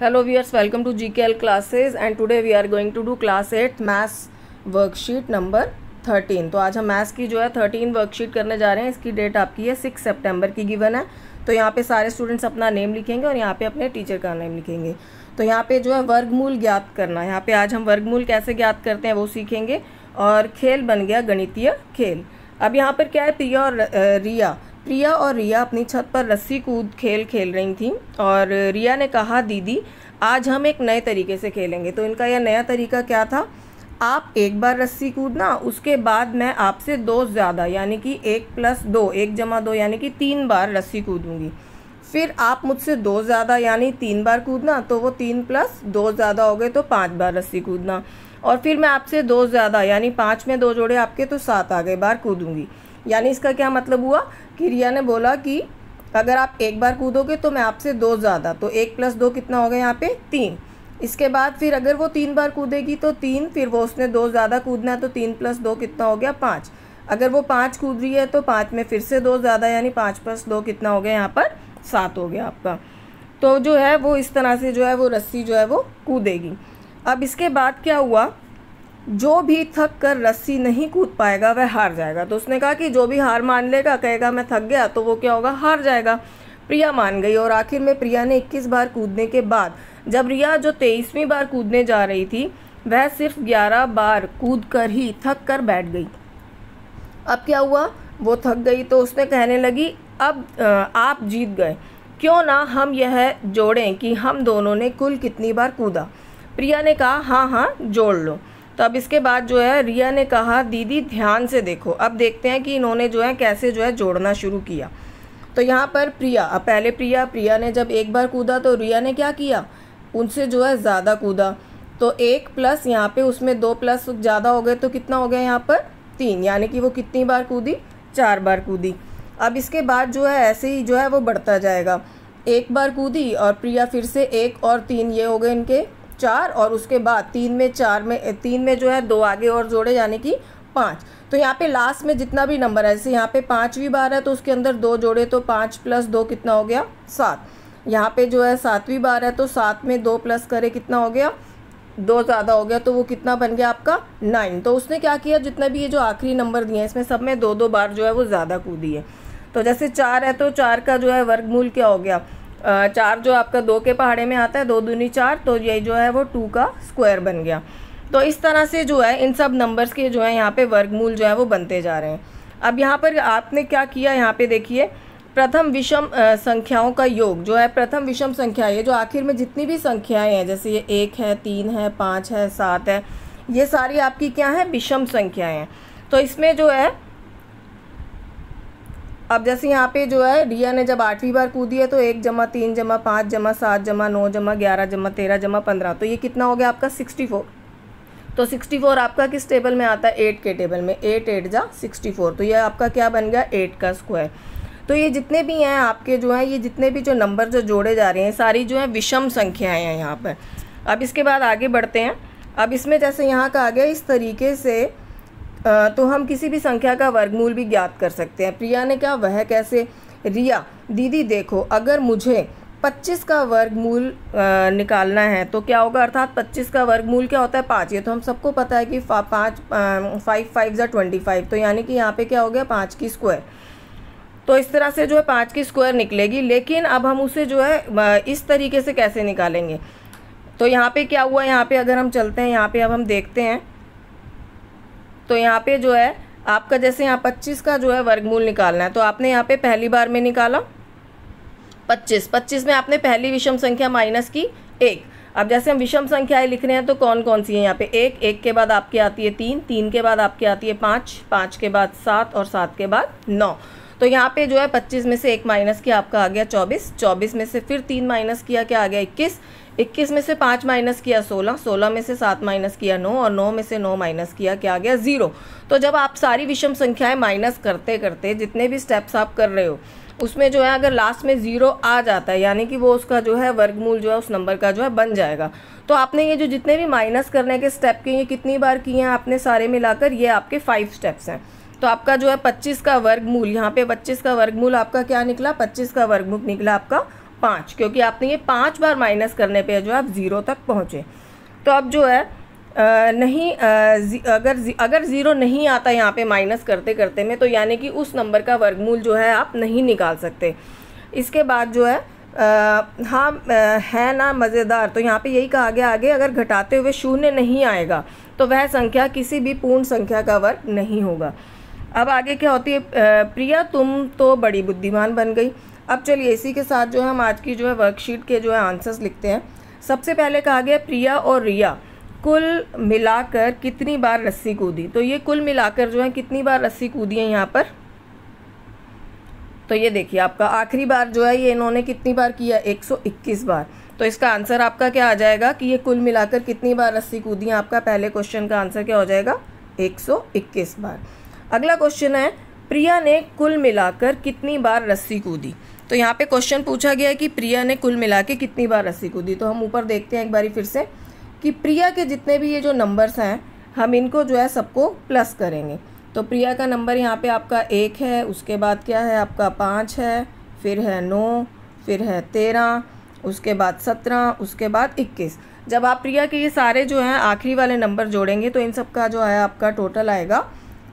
Hello viewers, welcome to GKL classes and today we are going to do class 8 maths worksheet number 13। तो आज हम maths की जो है 13 वर्कशीट करने जा रहे हैं। इसकी डेट आपकी है 6 सितंबर की गिवन है। तो यहाँ पे सारे स्टूडेंट्स अपना नेम लिखेंगे और यहाँ पे अपने टीचर का नेम लिखेंगे। तो यहाँ पे जो है वर्गमूल ज्ञात करना, यहाँ पे आज हम वर्गमूल कैसे ज्ञात करते हैं वो सीखेंगे। और खेल बन गया गणितीय खेल। अब यहाँ पर क्या है, प्रिया और रिया अपनी छत पर रस्सी कूद खेल खेल रही थी और रिया ने कहा दीदी आज हम एक नए तरीके से खेलेंगे। तो इनका यह नया तरीका क्या था, आप एक बार रस्सी कूदना, उसके बाद मैं आपसे दो ज़्यादा यानी कि 1 + 2 1 + 2 यानी कि 3 बार रस्सी कूदूंगी। फिर आप मुझसे दो ज़्यादा यानी 3 बार कूदना, तो वो 3 + 2 ज़्यादा हो गए तो 5 बार रस्सी कूदना। और फिर मैं आपसे दो ज़्यादा यानी 5 में 2 जोड़े आपके तो 7 आ गए बार कूदूंगी। यानी इसका क्या मतलब हुआ कि रिया ने बोला कि अगर आप एक बार कूदोगे तो मैं आपसे दो ज़्यादा, तो 1 + 2 कितना हो गया यहाँ पे 3। इसके बाद फिर अगर वो 3 बार कूदेगी तो 3, फिर वो उसने दो ज़्यादा कूदना है तो 3 + 2 कितना हो गया 5। अगर वो 5 कूद रही है तो 5 में फिर से दो ज़्यादा यानी 5 + 2 कितना हो गया यहाँ पर 7 हो गया आपका। तो जो है वो इस तरह से जो है वो रस्सी जो है वो कूदेगी। अब इसके बाद क्या हुआ, जो भी थक कर रस्सी नहीं कूद पाएगा वह हार जाएगा। तो उसने कहा कि जो भी हार मान लेगा, कहेगा मैं थक गया, तो वो क्या होगा, हार जाएगा। प्रिया मान गई और आखिर में प्रिया ने 21 बार कूदने के बाद जब रिया जो 23वीं बार कूदने जा रही थी वह सिर्फ 11 बार कूद कर ही थक कर बैठ गई। अब क्या हुआ, वो थक गई तो उसने कहने लगी अब आप जीत गए, क्यों ना हम यह जोड़ें कि हम दोनों ने कुल कितनी बार कूदा। प्रिया ने कहा हाँ जोड़ लो। तो अब इसके बाद जो है रिया ने कहा दीदी ध्यान से देखो। अब देखते हैं कि इन्होंने जो है कैसे जो है जोड़ना शुरू किया। तो यहाँ पर पहले प्रिया ने जब एक बार कूदा तो रिया ने क्या किया, उनसे जो है ज़्यादा कूदा। तो 1 प्लस यहाँ पे उसमें 2 प्लस ज़्यादा हो गए तो कितना हो गया यहाँ पर 3, यानी कि वो कितनी बार कूदी, 4 बार कूदी। अब इसके बाद जो है ऐसे ही जो है वो बढ़ता जाएगा। 1 बार कूदी और प्रिया फिर से 1 और 3 ये हो गए इनके 4, और उसके बाद 3 में जो है 2 आगे और जोड़े यानी कि 5। तो यहाँ पे लास्ट में जितना भी नंबर है, जैसे यहाँ पे 5वीं बार है तो उसके अंदर 2 जोड़े तो 5 + 2 कितना हो गया 7। यहाँ पे जो है 7वीं बार है तो 7 में 2 प्लस करे कितना हो गया 2 ज़्यादा हो गया, तो वो कितना बन गया आपका 9। तो उसने क्या किया, जितना भी ये जो आखिरी नंबर दिए हैं इसमें सब में 2 बार जो है वो ज़्यादा कूदी है। तो जैसे 4 है तो 4 का जो है वर्गमूल क्या हो गया, 4 जो आपका 2 के पहाड़े में आता है, 2 दूनी 4, तो ये जो है वो 2 का स्क्वायर बन गया। तो इस तरह से जो है इन सब नंबर्स के जो है यहाँ पे वर्गमूल जो है वो बनते जा रहे हैं। अब यहाँ पर आपने क्या किया, यहाँ पे देखिए प्रथम विषम संख्याओं का योग जो है, प्रथम विषम संख्या ये जो आखिर में जितनी भी संख्याएं हैं, जैसे ये 1 है 3 है 5 है 7 है, ये सारी आपकी क्या है विषम संख्याएँ हैं। तो इसमें जो है अब जैसे यहाँ पे जो है रिया ने जब 8वीं बार कूदी है तो 1 + 3 + 5 + 7 + 9 + 11 + 13 + 15, तो ये कितना हो गया आपका 64। तो 64 आपका किस टेबल में आता है, 8 के टेबल में, 8 × 8 = 64। तो ये आपका क्या बन गया 8 का स्क्वायर। तो ये जितने भी हैं आपके जो हैं, ये जितने भी जो नंबर जो जोड़े जा रहे हैं सारी जो है विषम संख्याएँ हैं यहाँ पर। अब इसके बाद आगे बढ़ते हैं। अब इसमें जैसे यहाँ का आ गया इस तरीके से, तो हम किसी भी संख्या का वर्गमूल भी ज्ञात कर सकते हैं। प्रिया ने कहा वह कैसे, रिया दीदी देखो अगर मुझे 25 का वर्गमूल निकालना है तो क्या होगा, अर्थात 25 का वर्गमूल क्या होता है 5। ये तो हम सबको पता है कि 5 5 = 25, तो यानी कि यहाँ पे क्या हो गया 5 की स्क्वायर। तो इस तरह से जो है 5 की स्क्वायर निकलेगी। लेकिन अब हम उसे जो है इस तरीके से कैसे निकालेंगे, तो यहाँ पे क्या हुआ, यहाँ पे अगर हम चलते हैं, यहाँ पे अब हम देखते हैं तो यहाँ पे जो है आपका जैसे यहाँ 25 का जो है वर्गमूल निकालना है, तो आपने यहाँ पे पहली बार में निकाला 25 में आपने पहली विषम संख्या माइनस की 1। अब जैसे हम विषम संख्याएं लिख रहे हैं तो कौन कौन सी हैं, यहाँ पे 1 के बाद आपकी आती है 3 के बाद आपकी आती है 5 के बाद 7 और 7 के बाद 9। तो यहाँ पे जो है 25 में से 1 माइनस किया आपका आ गया 24 में से फिर 3 माइनस किया क्या आ गया 21 में से 5 माइनस किया 16 में से 7 माइनस किया 9 और 9 में से 9 माइनस किया क्या आ गया 0। तो जब आप सारी विषम संख्याएं माइनस करते करते जितने भी स्टेप्स आप कर रहे हो उसमें जो है अगर लास्ट में 0 आ जाता है यानी कि वो उसका जो है वर्गमूल जो है उस नंबर का जो है बन जाएगा। तो आपने ये जो जितने भी माइनस करने के स्टेप किए, ये कितनी बार किए हैं आपने सारे मिलाकर, ये आपके 5 स्टेप्स हैं। तो आपका जो है 25 का वर्गमूल, यहाँ पे 25 का वर्गमूल आपका क्या निकला, 25 का वर्गमूल निकला आपका 5, क्योंकि आपने ये 5 बार माइनस करने पे जो है आप 0 तक पहुँचे। तो अब जो है अगर 0 नहीं आता यहाँ पे माइनस करते करते में, तो यानी कि उस नंबर का वर्गमूल जो है आप नहीं निकाल सकते। इसके बाद जो है है ना मज़ेदार, तो यहाँ पे यही कहा गया आगे, अगर घटाते हुए 0 नहीं आएगा तो वह संख्या किसी भी पूर्ण संख्या का वर्ग नहीं होगा। अब आगे क्या होती है, प्रिया तुम तो बड़ी बुद्धिमान बन गई। अब चलिए इसी के साथ जो है हम आज की जो है वर्कशीट के जो है आंसर्स लिखते हैं। सबसे पहले कहा गया प्रिया और रिया कुल मिलाकर कितनी बार रस्सी कूदी। तो ये कुल मिलाकर जो है कितनी बार रस्सी कूदी है यहाँ पर, तो ये देखिए आपका आखिरी बार जो है ये इन्होंने कितनी बार किया, 121 बार। तो इसका आंसर आपका क्या आ जाएगा कि ये कुल मिलाकर कितनी बार रस्सी कूदी है। आपका पहले क्वेश्चन का आंसर क्या हो जाएगा, 121 बार। अगला क्वेश्चन है प्रिया ने कुल मिलाकर कितनी बार रस्सी कूदी। तो यहाँ पे क्वेश्चन पूछा गया है कि प्रिया ने कुल मिला के कितनी बार रस्सी कूदी। तो हम ऊपर देखते हैं एक बारी फिर से कि प्रिया के जितने भी ये जो नंबर्स हैं हम इनको जो है सबको प्लस करेंगे। तो प्रिया का नंबर यहाँ पे आपका 1 है, उसके बाद क्या है आपका 5 है, फिर है 9, फिर है 13, उसके बाद 17, उसके बाद 21। जब आप प्रिया के ये सारे जो हैं आखिरी वाले नंबर जोड़ेंगे तो इन सब का जो है आपका टोटल आएगा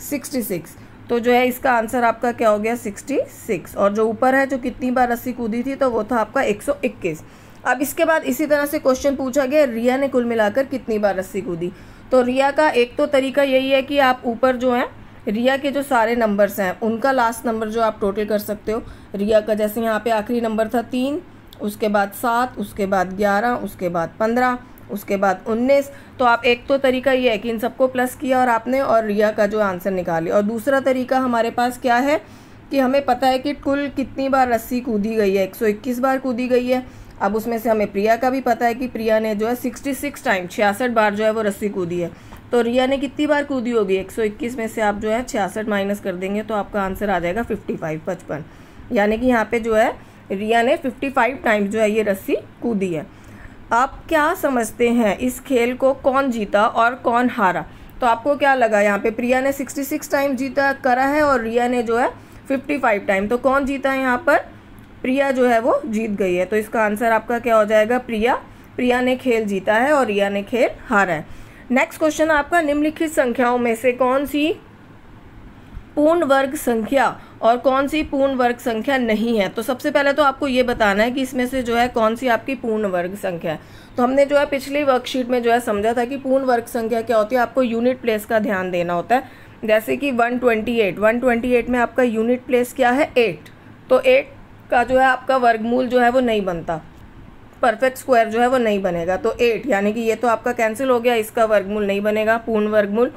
66। तो जो है इसका आंसर आपका क्या हो गया, 66। और जो ऊपर है जो कितनी बार रस्सी कूदी थी तो वो था आपका 121। अब इसके बाद इसी तरह से क्वेश्चन पूछा गया रिया ने कुल मिलाकर कितनी बार रस्सी कूदी। तो रिया का एक तो तरीका यही है कि आप ऊपर जो है रिया के जो सारे नंबर्स हैं उनका लास्ट नंबर जो आप टोटल कर सकते हो। रिया का जैसे यहाँ पे आखिरी नंबर था 3, उसके बाद 7, उसके बाद 11, उसके बाद 15, उसके बाद 19। तो आप एक तो तरीका ये है कि इन सबको प्लस किया और आपने और रिया का जो आंसर निकाले। और दूसरा तरीका हमारे पास क्या है कि हमें पता है कि कुल कितनी बार रस्सी कूदी गई है, 121 बार कूदी गई है। अब उसमें से हमें प्रिया का भी पता है कि प्रिया ने जो है 66 टाइम 66 बार जो है वो रस्सी कूदी है। तो रिया ने कितनी बार कूदी होगी, 121 में से आप जो है 66 माइनस कर देंगे तो आपका आंसर आ जाएगा 55। यानी कि यहाँ पे जो है रिया ने 55 टाइम्स जो है ये रस्सी कूदी है। आप क्या समझते हैं इस खेल को कौन जीता और कौन हारा। तो आपको क्या लगा, यहाँ पे प्रिया ने 66 टाइम जीता करा है और रिया ने जो है 55 टाइम। तो कौन जीता है यहाँ पर, प्रिया जो है वो जीत गई है। तो इसका आंसर आपका क्या हो जाएगा, प्रिया ने खेल जीता है और रिया ने खेल हारा है। नेक्स्ट क्वेश्चन आपका निम्नलिखित संख्याओं में से कौन सी पूर्ण वर्ग संख्या और कौन सी पूर्ण वर्ग संख्या नहीं है। तो सबसे पहले तो आपको ये बताना है कि इसमें से जो है कौन सी आपकी पूर्ण वर्ग संख्या है। तो हमने जो है पिछली वर्कशीट में जो है समझा था कि पूर्ण वर्ग संख्या क्या होती है, आपको यूनिट प्लेस का ध्यान देना होता है। जैसे कि 128 में आपका यूनिट प्लेस क्या है, 8। तो 8 का जो है आपका वर्गमूल जो है वो नहीं बनता, परफेक्ट स्क्वायर जो है वो नहीं बनेगा। तो 8 यानी कि ये तो आपका कैंसिल हो गया, इसका वर्गमूल नहीं बनेगा पूर्ण वर्गमूल।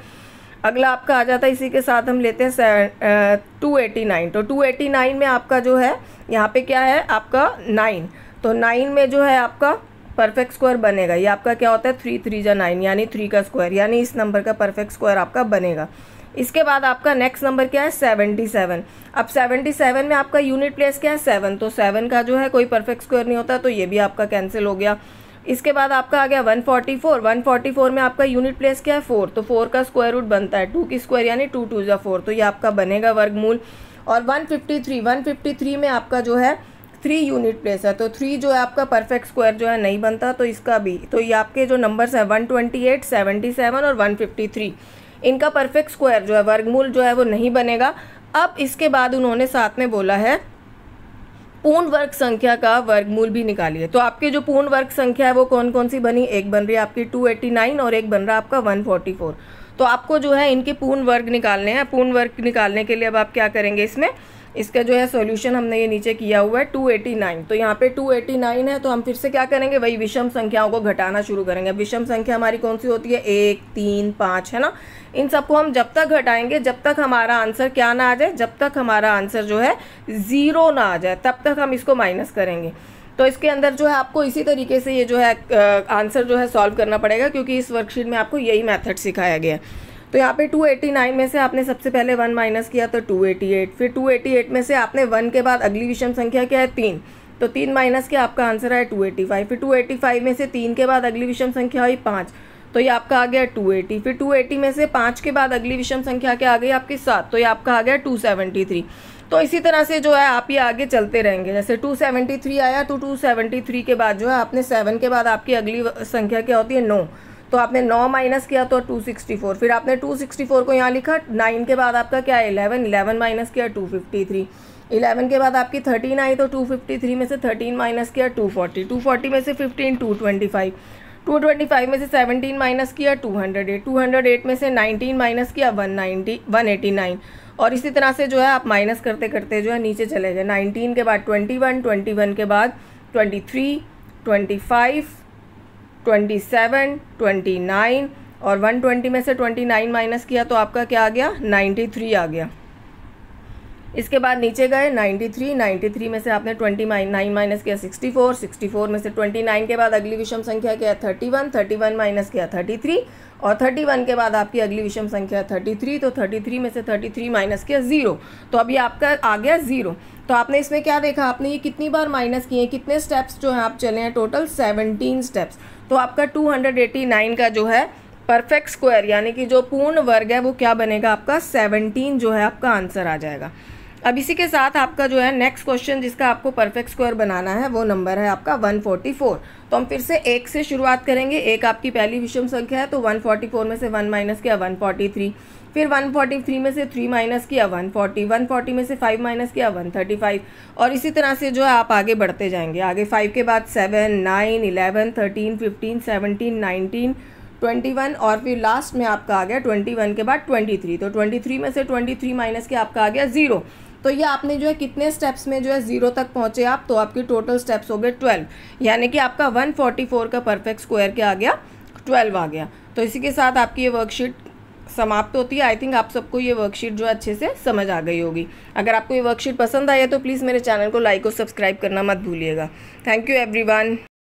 अगला आपका आ जाता है, इसी के साथ हम लेते हैं 289। तो 289 में आपका जो है यहाँ पे क्या है आपका 9। तो 9 में जो है आपका परफेक्ट स्क्वायर बनेगा। ये आपका क्या होता है 3 3 जा 9 यानी 3 का स्क्वायर, यानी इस नंबर का परफेक्ट स्क्वायर आपका बनेगा। इसके बाद आपका नेक्स्ट नंबर क्या है 77। अब 77 में आपका यूनिट प्लेस क्या है 7। तो 7 का जो है कोई परफेक्ट स्क्वायर नहीं होता, तो ये भी आपका कैंसिल हो गया। इसके बाद आपका आ गया 144 में आपका यूनिट प्लेस क्या है 4। तो 4 का स्क्वायर रूट बनता है 2 की स्क्वायर यानी 2 2 जा 4। तो ये आपका बनेगा वर्गमूल। और 153 में आपका जो है 3 यूनिट प्लेस है। तो 3 जो है आपका परफेक्ट स्क्वायर जो है नहीं बनता, तो इसका भी। तो ये आपके जो नंबर्स हैं 128, 77 और 153, इनका परफेक्ट स्क्वायर जो है वर्गमूल जो है वो नहीं बनेगा। अब इसके बाद उन्होंने साथ में बोला है पूर्ण वर्ग संख्या का वर्गमूल भी निकालिए। तो आपके जो पूर्ण वर्ग संख्या है वो कौन कौन सी बनी, एक बन रही है आपकी 289 और एक बन रहा है आपका 144। तो आपको जो है इनके पूर्ण वर्ग निकालने हैं। पूर्ण वर्ग निकालने के लिए अब आप क्या करेंगे, इसमें इसका जो है सॉल्यूशन हमने ये नीचे किया हुआ है 289। तो यहाँ पे 289 है, तो हम फिर से क्या करेंगे, वही विषम संख्याओं को घटाना शुरू करेंगे। अब विषम संख्या हमारी कौन सी होती है 1 3 5 है ना। इन सबको हम जब तक घटाएंगे जब तक हमारा आंसर क्या ना आ जाए, जब तक हमारा आंसर जो है 0 ना आ जाए तब तक हम इसको माइनस करेंगे। तो इसके अंदर जो है आपको इसी तरीके से ये जो है आंसर जो है सॉल्व करना पड़ेगा, क्योंकि इस वर्कशीट में आपको यही मेथड सिखाया गया है। तो यहाँ पे 289 में से आपने सबसे पहले 1 माइनस किया तो 288, फिर 288 में से आपने 1 के बाद अगली विषम संख्या क्या है 3, तो 3 माइनस किया आपका आंसर है 285। फिर 285 में से 3 के बाद अगली विषम संख्या हुई 5, तो ये आपका आ गया 280। फिर 280 में से 5 के बाद अगली विषम संख्या क्या आ गई आपकी 7, तो ये आपका आ गया 273। तो इसी तरह से जो है आप ये आगे चलते रहेंगे। जैसे 273 आया तो 273 के बाद जो है आपने 7 के बाद आपकी अगली संख्या क्या होती है 9, तो आपने 9 माइनस किया तो 264, फिर आपने 264 को यहाँ लिखा। 9 के बाद आपका क्या है 11, 11 माइनस किया 253, 11 के बाद आपकी 13 आई तो 253 में से 13 माइनस किया 240, 240 में से 15 225, 225 में से 17 माइनस किया 208, 208 में से 19 माइनस किया 190, 189, और इसी तरह से जो है आप माइनस करते करते जो है नीचे चले गए। 19 के बाद 21, 21 के बाद 23, 25, 27, 29, और 120 में से 29 माइनस किया तो आपका क्या आ गया 93 आ गया। इसके बाद नीचे गए 93, 93 में से आपने 29 माइनस किया 64, 64 में से 29 के बाद अगली विषम संख्या क्या है 31, 31 माइनस किया 33, और 31 के बाद आपकी अगली विषम संख्या 33, तो 33 में से 33 माइनस किया 0, तो अभी आपका आ गया 0। तो आपने इसमें क्या देखा, आपने ये कितनी बार माइनस किए, कितने स्टेप्स जो है आप चले हैं, टोटल 17 स्टेप्स। तो आपका 289 का जो है परफेक्ट स्क्वायर यानी कि जो पूर्ण वर्ग है वो क्या बनेगा आपका 17 जो है आपका आंसर आ जाएगा। अब इसी के साथ आपका जो है नेक्स्ट क्वेश्चन जिसका आपको परफेक्ट स्क्वायर बनाना है वो नंबर है आपका 144। तो हम फिर से 1 से शुरुआत करेंगे। 1 आपकी पहली विषम संख्या है तो 144 में से 1 माइनस किया 143, फिर 143 में से 3 माइनस किया 140, 140 में से 5 माइनस किया 135, और इसी तरह से जो है आप आगे बढ़ते जाएंगे। आगे 5 के बाद 7, 9, 11, 13, 15, 17, 19, 21, और फिर लास्ट में आपका आ गया 21 के बाद 23, तो 23 में से 23 माइनस के आपका आ गया 0। तो ये आपने जो है कितने स्टेप्स में जो है 0 तक पहुँचे आप, तो आपकी टोटल स्टेप्स हो गए 12, यानी कि आपका 144 का परफेक्ट स्क्वायर क्या आ गया 12 आ गया। तो इसी के साथ आपकी ये वर्कशीट समाप्त होती है। आई थिंक आप सबको ये वर्कशीट जो अच्छे से समझ आ गई होगी। अगर आपको ये वर्कशीट पसंद आई है तो प्लीज़ मेरे चैनल को लाइक और सब्सक्राइब करना मत भूलिएगा। Thank you everyone.